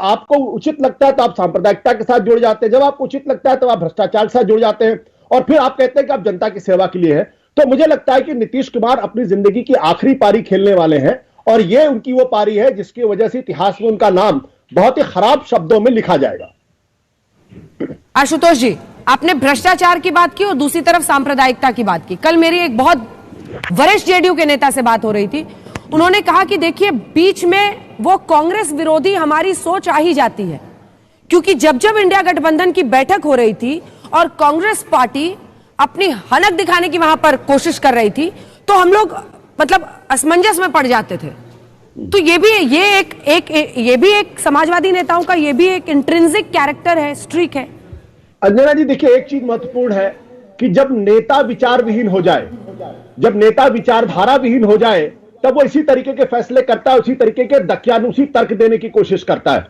आपको उचित लगता है तो आप सांप्रदायिकता के साथ जुड़ जाते हैं, जब आपको उचित लगता है तो आप भ्रष्टाचार के साथ जुड़ जाते हैं, और फिर आप कहते हैं कि आप जनता की सेवा के लिए है। तो मुझे लगता है कि नीतीश कुमार अपनी जिंदगी की आखिरी पारी खेलने वाले हैं, और ये उनकी वो पारी है जिसकी वजह से इतिहास में उनका नाम बहुत ही खराब शब्दों में लिखा जाएगा। आशुतोष जी, आपने भ्रष्टाचार की बात की और दूसरी तरफ सांप्रदायिकता की बात की। कल मेरी एक बहुत वरिष्ठ जेडीयू के नेता से बात हो रही थी, उन्होंने कहा कि देखिए बीच में वो कांग्रेस विरोधी हमारी सोच आ ही जाती है, क्योंकि जब जब इंडिया गठबंधन की बैठक हो रही थी और कांग्रेस पार्टी अपनी हनक दिखाने की वहां पर कोशिश कर रही थी, तो हम लोग मतलब असमंजस में पड़ जाते थे। तो ये भी एक समाजवादी नेताओं का ये भी एक इंट्रिंसिक कैरेक्टर है, स्ट्रीक है। अंजना जी देखिए, एक चीज महत्वपूर्ण है कि जब नेता विचार विहीन हो जाए, जब नेता विचारधारा विहीन हो जाए, तब वो इसी तरीके के फैसले करता है, उसी तरीके के दकियानुसी तर्क देने की कोशिश करता है।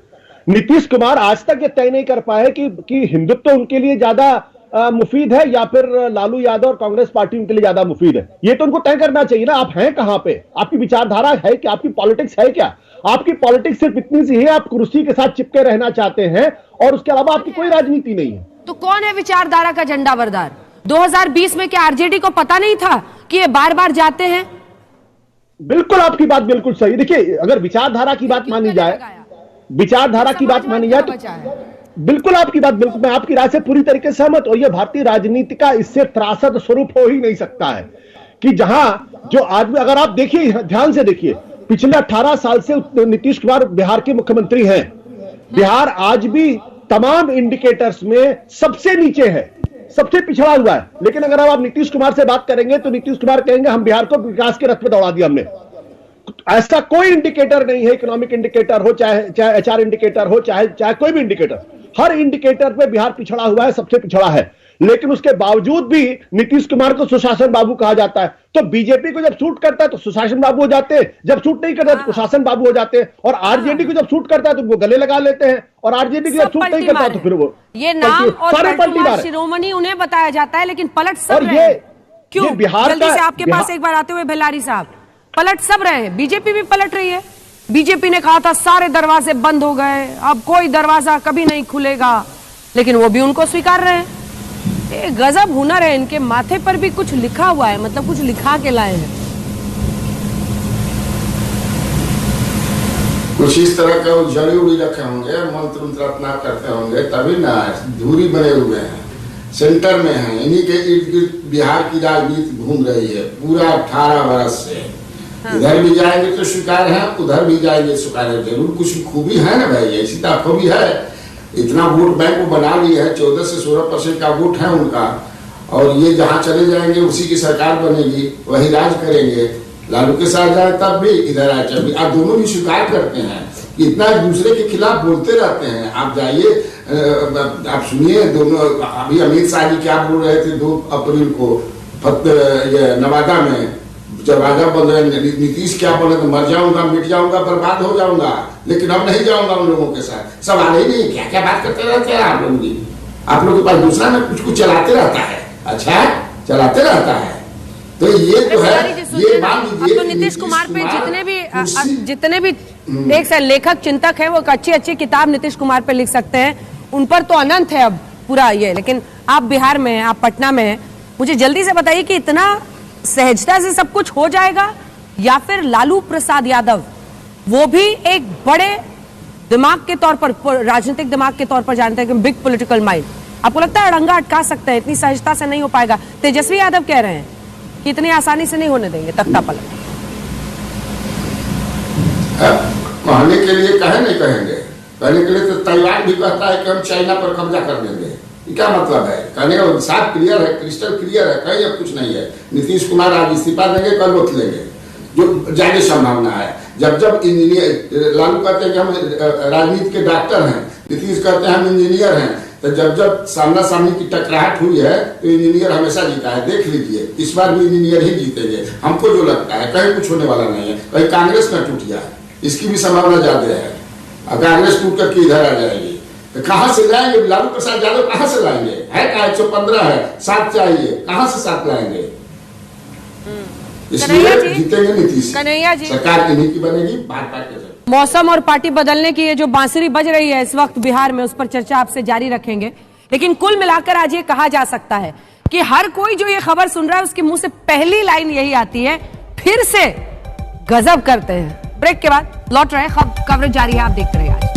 नीतीश कुमार आज तक ये तय नहीं कर पाए कि हिंदुत्व उनके लिए ज्यादा मुफीद है या फिर लालू यादव और कांग्रेस पार्टी उनके लिए ज्यादा मुफीद है। ये तो उनको तय करना चाहिए ना, आप हैं कहां पे, आपकी विचारधारा है क्या, आपकी पॉलिटिक्स है क्या। आपकी पॉलिटिक्स सिर्फ इतनी सी है, आप कुर्सी के साथ चिपके रहना चाहते हैं और उसके अलावा आपकी कोई राजनीति नहीं है। तो कौन है विचारधारा का झंडा बरदार? 2020 में क्या आरजेडी को पता नहीं था कि ये बार बार जाते हैं? बिल्कुल, आपकी बात बिल्कुल सही। देखिए, अगर विचारधारा की बात मानी जाए, विचारधारा की बात मानी जाए तो बिल्कुल आपकी बात, बिल्कुल मैं आपकी राय से पूरी तरीके से सहमत हूं। यह भारतीय राजनीति का इससे त्रासद स्वरूप हो ही नहीं सकता है कि जहां जो आदमी, अगर आप देखिए, ध्यान से देखिए, पिछले 18 साल से नीतीश कुमार बिहार के मुख्यमंत्री हैं। बिहार आज भी तमाम इंडिकेटर्स में सबसे नीचे है, सबसे पिछड़ा हुआ है। लेकिन अगर आप नीतीश कुमार से बात करेंगे तो नीतीश कुमार कहेंगे हम बिहार को विकास के रथ पे दौड़ा दिया हमने। ऐसा कोई इंडिकेटर नहीं है, इकोनॉमिक इंडिकेटर हो, चाहे एचआर इंडिकेटर हो, चाहे कोई भी इंडिकेटर, हर इंडिकेटर पे बिहार पिछड़ा हुआ है, सबसे पिछड़ा है। लेकिन उसके बावजूद भी नीतीश कुमार को सुशासन बाबू कहा जाता है। तो बीजेपी को जब सूट करता है तो सुशासन बाबू हो जाते हैं, जब सूट नहीं करता तो कुशासन बाबू हो जाते हैं, और आरजेडी को जब सूट करता है तो वो गले लगा लेते हैं, और आरजेडी को जब सूट नहीं करता तो फिर वो ये नाम और पलटीमार शिरोमणि उन्हें बताया जाता है, लेकिन पलट सब रहे हैं। क्यों? जल्दी से आपके पास एक बार आते हुए बेलारी साहब, पलट सब रहे हैं, बीजेपी भी पलट रही है। बीजेपी ने कहा था सारे दरवाजे बंद हो गए, अब कोई दरवाजा कभी नहीं खुलेगा, लेकिन वो भी उनको स्वीकार रहे हैं। ये गजब हुनर है, इनके माथे पर भी कुछ लिखा हुआ है, मतलब कुछ लिखा के लाए हैं। कुछ इस तरह का जड़ी उड़ी रखे होंगे, मंत्र मंत्र अपना करते होंगे, तभी ना धूरी बने हुए हैं, सेंटर में हैं, इन्हीं के इर्द गिर्द बिहार की राजनीति घूम रही है पूरा 18 वर्ष से। हाँ। इधर भी जाएंगे तो स्वीकार है, उधर भी जाएंगे स्वीकार है। जरूर कुछ खूबी है ना भाई, ऐसी तो खूबी है। इतना वोट बैंक वो बना लिया है, 14 से 16% का वोट है उनका, और ये जहाँ चले जाएंगे उसी की सरकार बनेगी, वही राज करेंगे। लालू के साथ जाए तब भी, इधर आए तब भी, आप दोनों भी स्वीकार करते हैं कि इतना एक दूसरे के खिलाफ बोलते रहते हैं। आप जाइए, आप सुनिए दोनों, अभी अमित शाह जी क्या बोल रहे थे 2 अप्रैल को नवादा में, दरवाजा बंद है। नीतीश क्या बोले तो मर जाऊंगा, मिट जाऊंगा, बर्बाद हो जाऊंगा, लेकिन अब नहीं जाऊंगा उन लोगों के साथ। सवाल ही नहीं, क्या क्या बात करते रहते हैं आप लोग भी। आप लोग के पास दूसरा ना कुछ चलाते रहता है, अच्छा चलाते रहता है। तो ये जो है, ये मान लीजिए तो नीतीश कुमार पे जितने भी एक लेखक चिंतक है, वो अच्छी किताब नीतीश कुमार पे लिख सकते हैं, उन पर तो अनंत है अब पूरा ये। लेकिन आप बिहार में हैं, आप पटना में हैं, मुझे जल्दी से बताइए कि इतना सहजता से सब कुछ हो जाएगा, या फिर लालू प्रसाद यादव वो भी एक बड़े दिमाग के तौर पर, राजनीतिक दिमाग के तौर पर जानते हैं कि बिग पॉलिटिकल माइंड, आपको लगता है अड़ंगा अटका सकते हैं? इतनी सहजता से नहीं हो पाएगा। तेजस्वी यादव कह रहे हैं कि इतनी आसानी से नहीं होने देंगे तख्ता पलट। कहने के लिए कहे नहीं कहेंगे, कहने के लिए तो ताइवान भी कहता है कि हम चाइना पर कब्जा कर लेंगे। क्या मतलब है? कहने का साफ क्लियर है, क्रिस्टल क्लियर है, कहीं अब कुछ नहीं है। नीतीश कुमार आज इस्तीफा देंगे, कल रोक लेंगे, जो ज्यादा संभावना है। जब इंजीनियर, लालू कहते हैं कि हम राजनीति के डॉक्टर हैं, नीतीश कहते हैं हम इंजीनियर हैं, तो जब सामना सामनी की टकराहट हुई है तो इंजीनियर हमेशा जीता है। देख लीजिए, इस बार भी इंजीनियर ही जीतेंगे, हमको जो लगता है। कहीं कुछ होने वाला नहीं है, कहीं कांग्रेस न टूट जाए, इसकी भी संभावना ज्यादा है। कांग्रेस टूट करके इधर आ जाएगी तो कहां से लाएंगे? लालू प्रसाद यादव कहां से लाएंगे? है क्या 115 है, 7 चाहिए, कहां से 7 लाएंगे? इसलिए जीतेंगे नीतीश, सरकार इन्हीं की बनेगी, भाजपा के। मौसम और पार्टी बदलने की ये जो बांसुरी बज रही है इस वक्त बिहार में, उस पर चर्चा आपसे जारी रखेंगे। लेकिन कुल मिलाकर आज ये कहा जा सकता है कि हर कोई जो ये खबर सुन रहा है उसके मुंह से पहली लाइन यही आती है, फिर से गजब करते हैं। ब्रेक के बाद लौट रहे हैं, कवरेज जारी है, आप देखते रहिए आज।